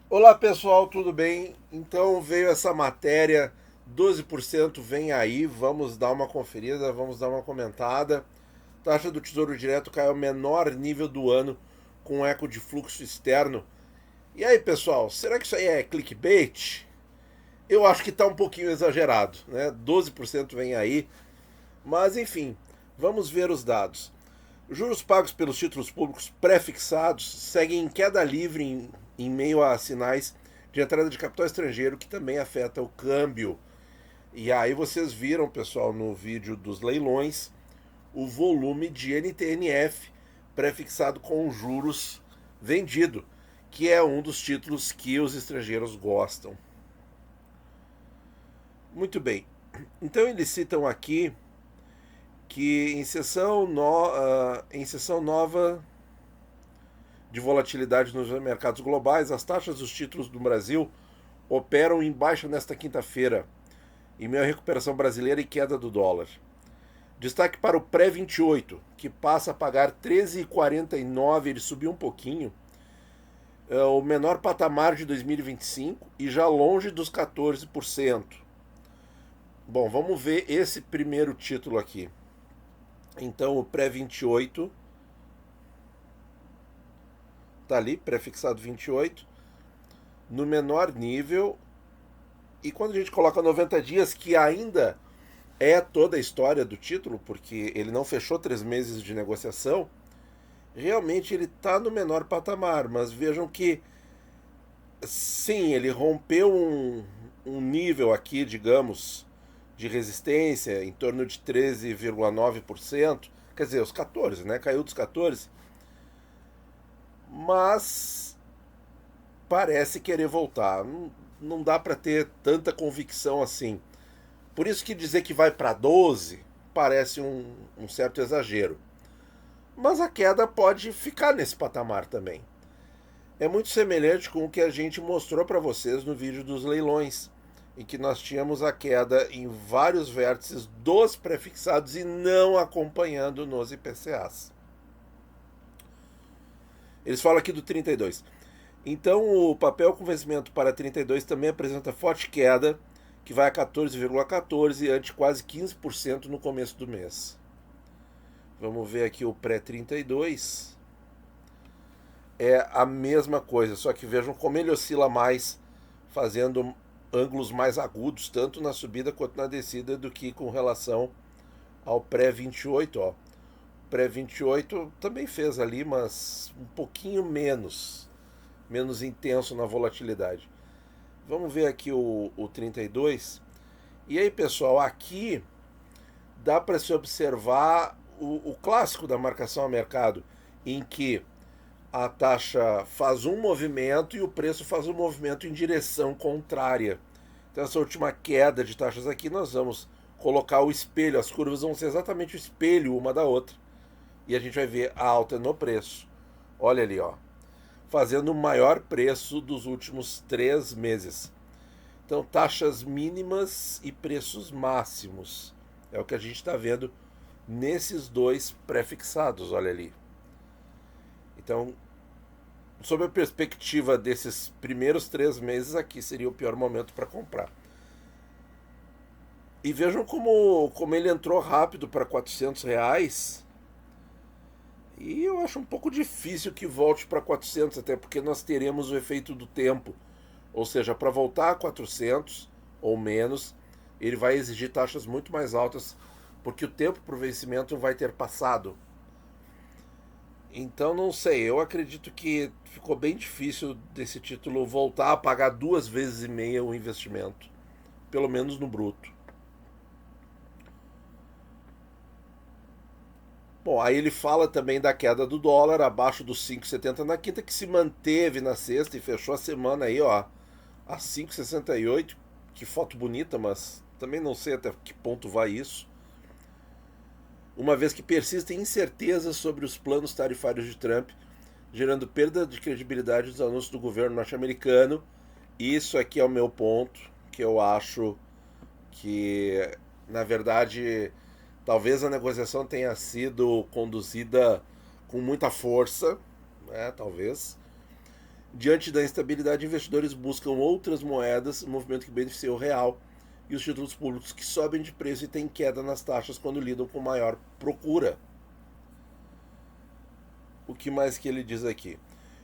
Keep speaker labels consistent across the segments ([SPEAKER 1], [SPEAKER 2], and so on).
[SPEAKER 1] Olá pessoal, tudo bem? Então veio essa matéria, 12% vem aí, vamos dar uma conferida, vamos dar uma comentada. Taxa do Tesouro Direto caiu ao menor nível do ano, com eco de fluxo externo. E aí pessoal, será que isso aí é clickbait? Eu acho que está um pouquinho exagerado, né? 12% vem aí, mas enfim, vamos ver os dados. Juros pagos pelos títulos públicos pré-fixados seguem em queda livre em meio a sinais de entrada de capital estrangeiro, que também afeta o câmbio. E aí vocês viram, pessoal, no vídeo dos leilões, o volume de NTNF pré-fixado com juros vendido, que é um dos títulos que os estrangeiros gostam. Muito bem. Então eles citam aqui que em sessão nova de volatilidade nos mercados globais, as taxas dos títulos do Brasil operam em baixa nesta quinta-feira, em meio à recuperação brasileira e queda do dólar. Destaque para o pré-28, que passa a pagar 13,49, ele subiu um pouquinho, é o menor patamar de 2025 e já longe dos 14%. Bom, vamos ver esse primeiro título aqui. Então, o pré-28 está ali, prefixado 28, no menor nível. E quando a gente coloca 90 dias, que ainda é toda a história do título, porque ele não fechou 3 meses de negociação, realmente ele está no menor patamar. Mas vejam que, sim, ele rompeu um nível aqui, digamos, de resistência em torno de 13,9%. Quer dizer, os 14, né? Caiu dos 14, mas parece querer voltar. Não dá para ter tanta convicção assim. Por isso que dizer que vai para 12 parece um certo exagero. Mas a queda pode ficar nesse patamar também. É muito semelhante com o que a gente mostrou para vocês no vídeo dos leilões, em que nós tínhamos a queda em vários vértices dos prefixados e não acompanhando nos IPCAs. Eles falam aqui do 32. Então, o papel com vencimento para 32 também apresenta forte queda, que vai a 14,14 ante quase 15% no começo do mês. Vamos ver aqui o pré-32. É a mesma coisa, só que vejam como ele oscila mais, fazendo ângulos mais agudos, tanto na subida quanto na descida, do que com relação ao pré-28. Ó. Pré-28 também fez ali, mas um pouquinho menos intenso na volatilidade. Vamos ver aqui o 32. E aí, pessoal, aqui dá para se observar o clássico da marcação a mercado, em que a taxa faz um movimento e o preço faz um movimento em direção contrária. Então, essa última queda de taxas aqui, nós vamos colocar o espelho, as curvas vão ser exatamente o espelho uma da outra. E a gente vai ver a alta no preço. Olha ali, ó. Fazendo o maior preço dos últimos 3 meses. Então, taxas mínimas e preços máximos. É o que a gente está vendo nesses dois prefixados, olha ali. Então, sob a perspectiva desses primeiros 3 meses, aqui seria o pior momento para comprar. E vejam como ele entrou rápido para R$ 400. E eu acho um pouco difícil que volte para 400, até porque nós teremos o efeito do tempo. Ou seja, para voltar a 400 ou menos, ele vai exigir taxas muito mais altas, porque o tempo para o vencimento vai ter passado. Então não sei, eu acredito que ficou bem difícil desse título voltar a pagar 2 vezes e meia o investimento, pelo menos no bruto. Bom, aí ele fala também da queda do dólar abaixo dos 5,70 na quinta, que se manteve na sexta e fechou a semana aí, ó, a 5,68. Que foto bonita, mas também não sei até que ponto vai isso. Uma vez que persistem incertezas sobre os planos tarifários de Trump, gerando perda de credibilidade dos anúncios do governo norte-americano. Isso aqui é o meu ponto, que eu acho que, na verdade, talvez a negociação tenha sido conduzida com muita força, né, talvez, Diante da instabilidade, investidores buscam outras moedas, um movimento que beneficia o real e os títulos públicos que sobem de preço e têm queda nas taxas quando lidam com maior procura. O que mais que ele diz aqui?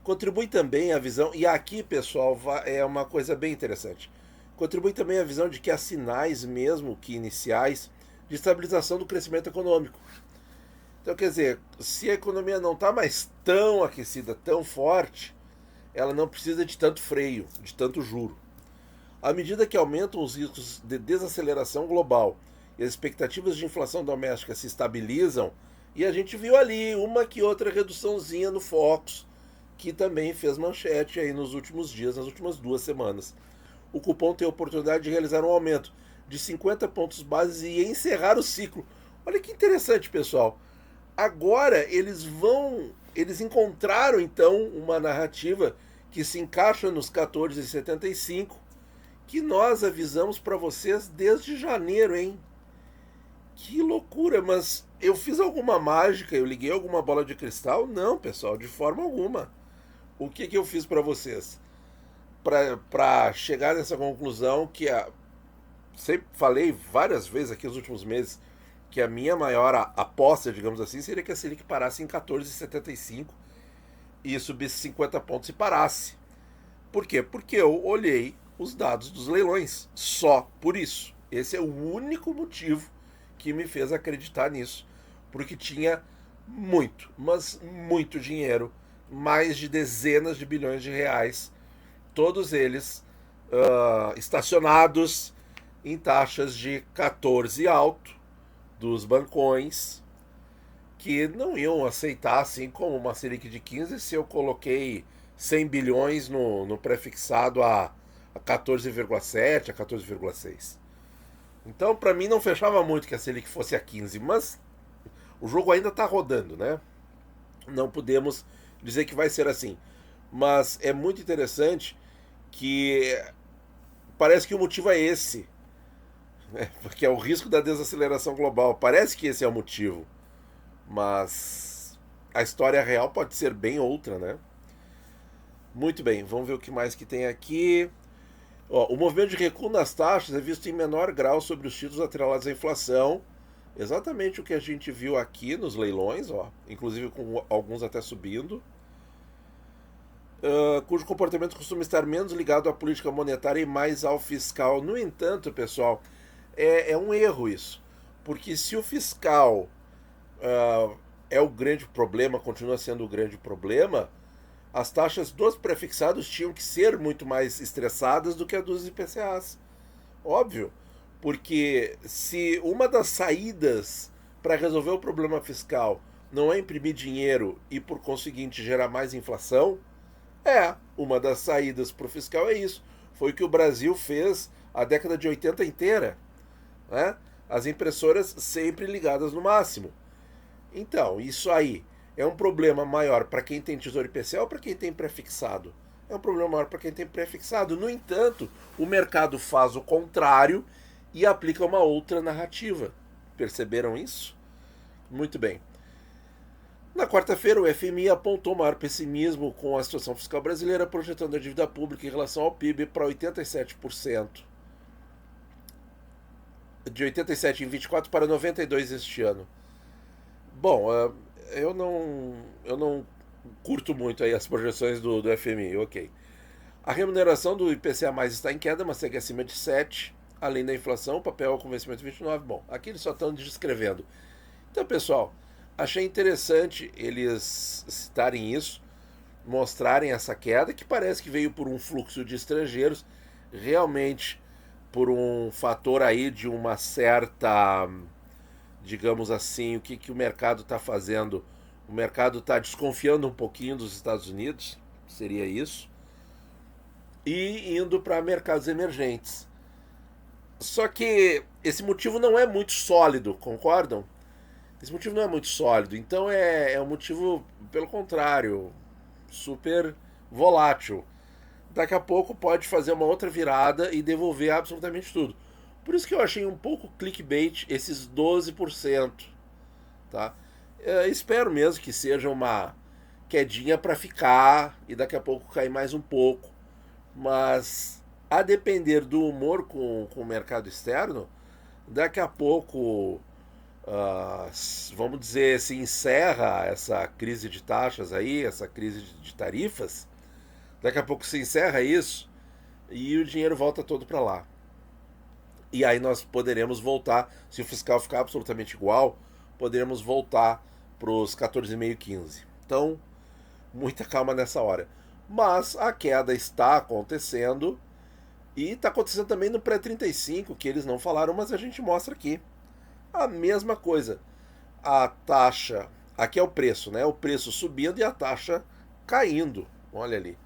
[SPEAKER 1] Contribui também a visão, e aqui, pessoal, é uma coisa bem interessante. Contribui também a visão de que há sinais, mesmo que iniciais, de estabilização do crescimento econômico. Então, quer dizer, se a economia não está mais tão aquecida, tão forte, ela não precisa de tanto freio, de tanto juro. À medida que aumentam os riscos de desaceleração global e as expectativas de inflação doméstica se estabilizam, e a gente viu ali uma que outra reduçãozinha no Focus, que também fez manchete aí nos últimos dias, nas últimas 2 semanas. O cupom tem a oportunidade de realizar um aumento de 50 pontos base e encerrar o ciclo. Olha que interessante, pessoal. Agora eles encontraram então uma narrativa que se encaixa nos 14,75 que nós avisamos para vocês desde janeiro, hein? Que loucura, mas eu fiz alguma mágica, eu liguei alguma bola de cristal? Não, pessoal, de forma alguma. O que eu fiz para vocês? Para chegar nessa conclusão que sempre falei várias vezes aqui nos últimos meses que a minha maior aposta, digamos assim, seria que a Selic parasse em 14,75 e subisse 50 pontos e parasse. Por quê? Porque eu olhei os dados dos leilões. Só por isso. Esse é o único motivo que me fez acreditar nisso. Porque tinha muito, mas muito dinheiro, mais de dezenas de bilhões de reais, todos eles estacionados em taxas de 14 alto dos bancões, que não iam aceitar assim como uma Selic de 15 se eu coloquei 100 bilhões no prefixado a 14,7, a 14,6. Então, para mim, não fechava muito que a Selic fosse a 15, mas o jogo ainda está rodando, né? Não podemos dizer que vai ser assim. Mas é muito interessante que parece que o motivo é esse, né? Porque é o risco da desaceleração global. Parece que esse é o motivo, mas a história real pode ser bem outra, né? Muito bem, vamos ver o que mais que tem aqui. O movimento de recuo nas taxas é visto em menor grau sobre os títulos atrelados à inflação. Exatamente o que a gente viu aqui nos leilões, inclusive com alguns até subindo. Cujo comportamento costuma estar menos ligado à política monetária e mais ao fiscal. No entanto, pessoal, é um erro isso. Porque se o fiscal é o grande problema, continua sendo o grande problema, as taxas dos prefixados tinham que ser muito mais estressadas do que a dos IPCAs. Óbvio, porque se uma das saídas para resolver o problema fiscal não é imprimir dinheiro e, por conseguinte, gerar mais inflação, uma das saídas para o fiscal é isso. Foi o que o Brasil fez a década de 80 inteira, né? As impressoras sempre ligadas no máximo. Então, isso aí é um problema maior para quem tem Tesouro IPCA ou para quem tem prefixado? É um problema maior para quem tem prefixado. No entanto, o mercado faz o contrário e aplica uma outra narrativa. Perceberam isso? Muito bem. Na quarta-feira, o FMI apontou maior pessimismo com a situação fiscal brasileira, projetando a dívida pública em relação ao PIB para 87%. De 87 em 24 para 92 este ano. Bom, eu não curto muito aí as projeções do FMI, ok. A remuneração do IPCA+ está em queda, mas segue acima de 7, além da inflação, o papel com vencimento 29. Bom, aqui eles só estão descrevendo. Então, pessoal, achei interessante eles citarem isso, mostrarem essa queda, que parece que veio por um fluxo de estrangeiros, realmente por um fator aí de uma certa, digamos assim, o que o mercado está fazendo. O mercado está desconfiando um pouquinho dos Estados Unidos, seria isso, e indo para mercados emergentes. Só que esse motivo não é muito sólido, concordam? Esse motivo não é muito sólido, então é um motivo, pelo contrário, super volátil. Daqui a pouco pode fazer uma outra virada e devolver absolutamente tudo. Por isso que eu achei um pouco clickbait esses 12%. Tá? Espero mesmo que seja quedinha para ficar e daqui a pouco cair mais um pouco. Mas a depender do humor com o mercado externo, daqui a pouco, vamos dizer, se encerra essa crise de taxas aí, essa crise de tarifas, daqui a pouco se encerra isso e o dinheiro volta todo para lá. E aí nós poderemos voltar, se o fiscal ficar absolutamente igual, poderemos voltar para os 14,5, 15. Então, muita calma nessa hora. Mas a queda está acontecendo e está acontecendo também no pré-35, que eles não falaram, mas a gente mostra aqui. A mesma coisa. A taxa, aqui é o preço, né? O preço subindo e a taxa caindo. Olha ali.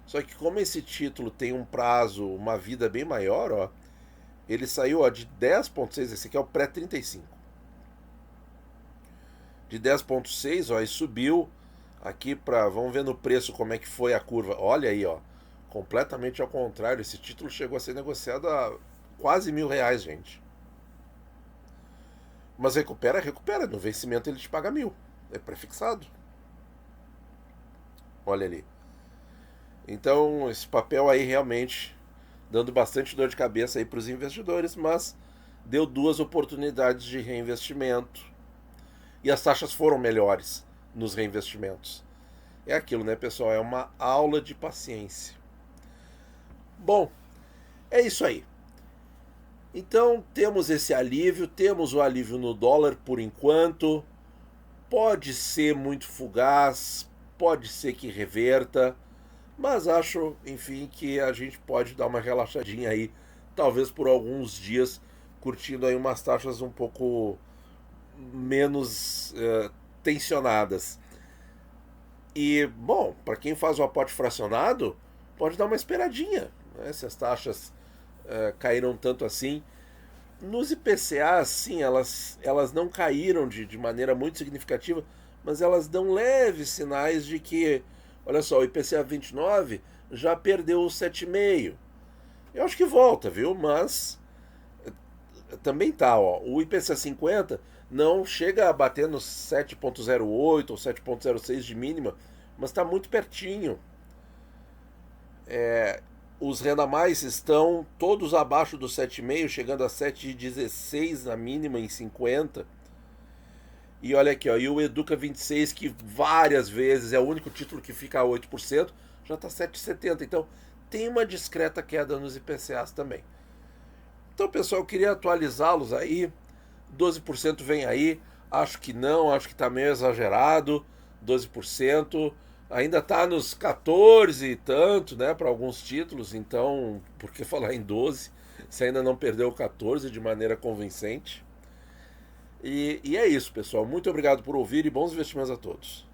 [SPEAKER 1] Só que como esse título tem um prazo, uma vida bem maior, ó, ele saiu ó, de 10,6, esse aqui é o pré-35. De 10,6, ó, e subiu aqui para, vamos ver no preço como é que foi a curva. Olha aí, ó, completamente ao contrário. Esse título chegou a ser negociado a quase R$1.000, gente. Mas recupera. No vencimento ele te paga 1.000. É prefixado. Olha ali. Então esse papel aí realmente dando bastante dor de cabeça aí para os investidores, mas deu 2 oportunidades de reinvestimento e as taxas foram melhores nos reinvestimentos. É aquilo, né, pessoal? É uma aula de paciência. Bom, é isso aí. Então temos esse alívio, temos o alívio no dólar por enquanto. Pode ser muito fugaz, pode ser que reverta, mas acho, enfim, que a gente pode dar uma relaxadinha aí, talvez por alguns dias, curtindo aí umas taxas um pouco menos tensionadas. E, bom, para quem faz o aporte fracionado, pode dar uma esperadinha, né? Se as taxas caíram tanto assim. Nos IPCA, sim, elas não caíram de maneira muito significativa, mas elas dão leves sinais de que, olha só, o IPCA 29 já perdeu os 7,5. Eu acho que volta, viu? Mas também tá, ó. O IPCA 50 não chega a bater nos 7,08 ou 7,06 de mínima, mas está muito pertinho. Os renda mais estão todos abaixo do 7,5, chegando a 7,16 na mínima em 50. E olha aqui, ó, e o Educa 26, que várias vezes é o único título que fica a 8%, já está 7,70. Então tem uma discreta queda nos IPCAs também. Então, pessoal, eu queria atualizá-los aí. 12% vem aí. Acho que não, acho que está meio exagerado. 12%. Ainda está nos 14 e tanto, né, para alguns títulos. Então, por que falar em 12 se ainda não perdeu o 14 de maneira convincente? E é isso, pessoal. Muito obrigado por ouvir e bons investimentos a todos.